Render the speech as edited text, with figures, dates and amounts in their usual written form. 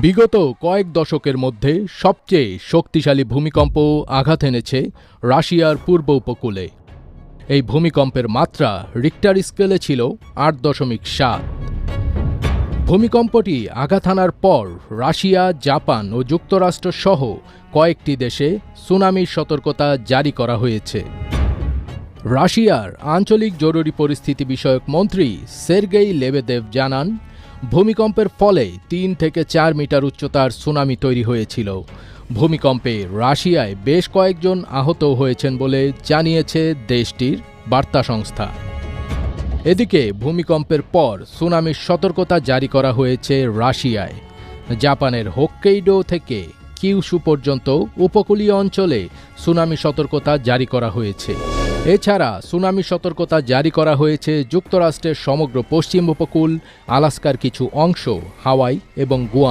বিগত কয়েক দশকের মধ্যে সবচেয়ে শক্তিশালী ভূমিকম্প আঘাত এনেছে রাশিয়ার পূর্ব উপকূলে। এই ভূমিকম্পের মাত্রা রিক্টার স্কেলে ছিল ৮.৭। ভূমিকম্পটি আঘাত হানার পর রাশিয়া, জাপান ও যুক্তরাষ্ট্র সহ কয়েকটি দেশে সুনামির সতর্কতা জারি করা হয়েছে। রাশিয়ার আঞ্চলিক জরুরি পরিস্থিতি বিষয়ক মন্ত্রী সের্গেই লেবেদেভ জানান, ভূমিকম্পের ফলে ৩ থেকে ৪ মিটার উচ্চতার সুনামি তৈরি হয়েছিল। ভূমিকম্পে রাশিয়ায় বেশ কয়েকজন আহত হয়েছেন বলে জানিয়েছে দেশটির বার্তা সংস্থা। এদিকে ভূমিকম্পের পর সুনামির সতর্কতা জারি করা হয়েছে রাশিয়ায়। জাপানের হোক্কাইডো থেকে কিউশু পর্যন্ত উপকূলীয় অঞ্চলে সুনামি সতর্কতা জারি করা হয়েছে। এছাড়া সুনামি সতর্কতা জারি করা হয়েছে যুক্তরাষ্ট্রের সমগ্র পশ্চিম উপকূল, আলাস্কার কিছু অংশ, হাওয়াই এবং গুয়াম।